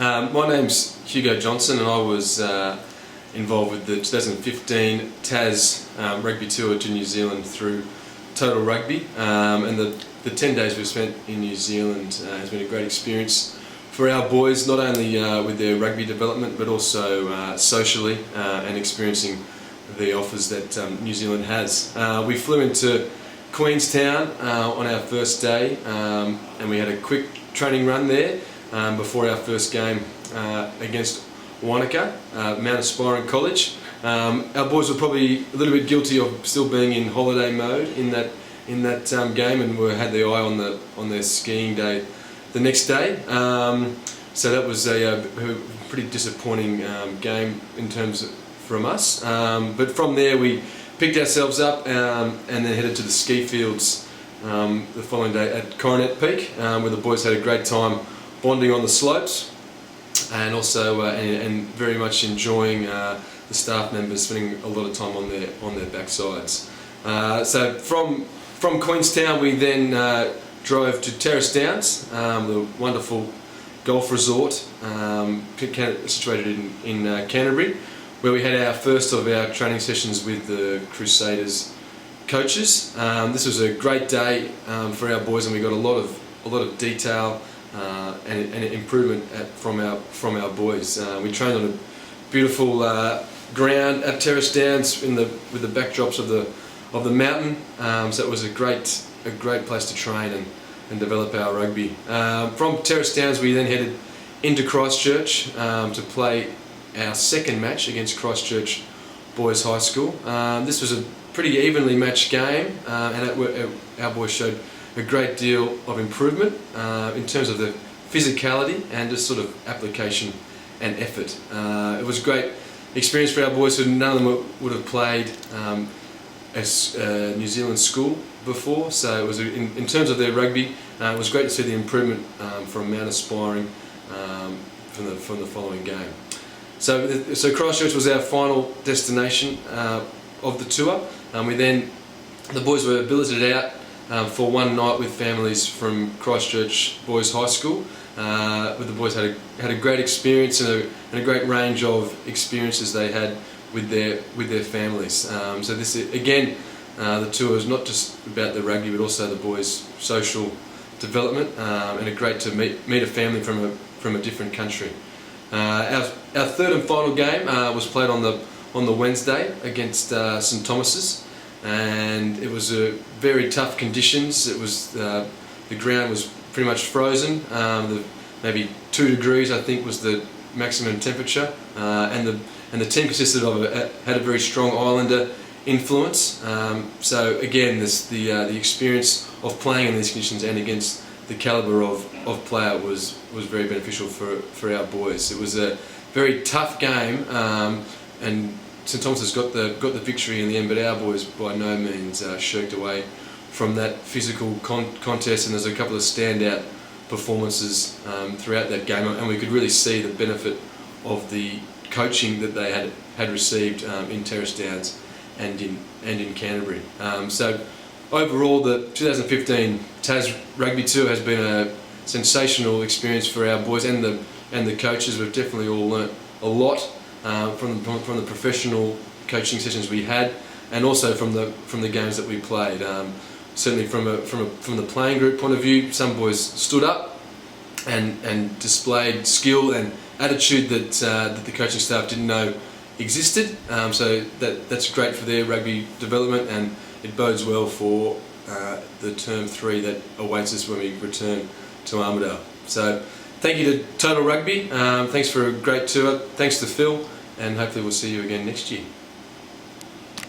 My name's Hugo Johnson, and I was involved with the 2015 TAS Rugby Tour to New Zealand through Total Rugby, and the 10 days we've spent in New Zealand has been a great experience for our boys, not only with their rugby development but also socially and experiencing the offers that New Zealand has. We flew into Queenstown on our first day, and we had a quick training run there before our first game against Wanaka, Mount Aspiring College. Our boys were probably a little bit guilty of still being in holiday mode in that game, and had their eye on their skiing day the next day. So that was a pretty disappointing game in terms of from us. But from there we picked ourselves up and then headed to the ski fields the following day at Coronet Peak, where the boys had a great time bonding on the slopes, and also and very much enjoying the staff members spending a lot of time on their backsides. So from Queenstown we then drove to Terrace Downs, the wonderful golf resort situated in Canterbury, where we had our first of our training sessions with the Crusaders coaches. This was a great day for our boys, and we got a lot of detail and improvement from our boys. We trained on a beautiful ground at Terrace Downs with the backdrops of the mountain, so it was a great place to train and develop our rugby. From Terrace Downs we then headed into Christchurch to play our second match against Christchurch Boys High School. This was a pretty evenly matched game, and our boys showed a great deal of improvement in terms of the physicality and just sort of application and effort. It was a great experience for our boys, who none of them would have played as New Zealand school before, so it was in terms of their rugby, it was great to see the improvement from Mount Aspiring from the following game. So Christchurch was our final destination of the tour. The boys were billeted out for one night with families from Christchurch Boys High School. Where the boys had a great experience and a great range of experiences they had with their families. So this again, the tour is not just about the rugby but also the boys' social development, and it's great to meet a family from a different country. Our third and final game was played on the Wednesday against St Thomas's, and it was very tough conditions. It was the ground was pretty much frozen. Maybe 2 degrees I think was the maximum temperature, and the team consisted of had a very strong Islander influence. So again, the experience of playing in these conditions and against the calibre of player was very beneficial for our boys. It was a very tough game, and St Thomas has got the victory in the end, but our boys by no means shirked away from that physical contest, and there's a couple of standout performances throughout that game, and we could really see the benefit of the coaching that they had received in Terrace Downs and in Canterbury. So overall, the 2015 TAS Rugby Tour has been a sensational experience for our boys and the coaches. We've definitely all learnt a lot from the professional coaching sessions we had, and also from the games that we played. Certainly from the playing group point of view, some boys stood up and displayed skill and attitude that the coaching staff didn't know existed. So that's great for their rugby development, and it bodes well for the term 3 that awaits us when we return to Armidale. So thank you to Total Rugby. Thanks for a great tour. Thanks to Phil, and hopefully we'll see you again next year.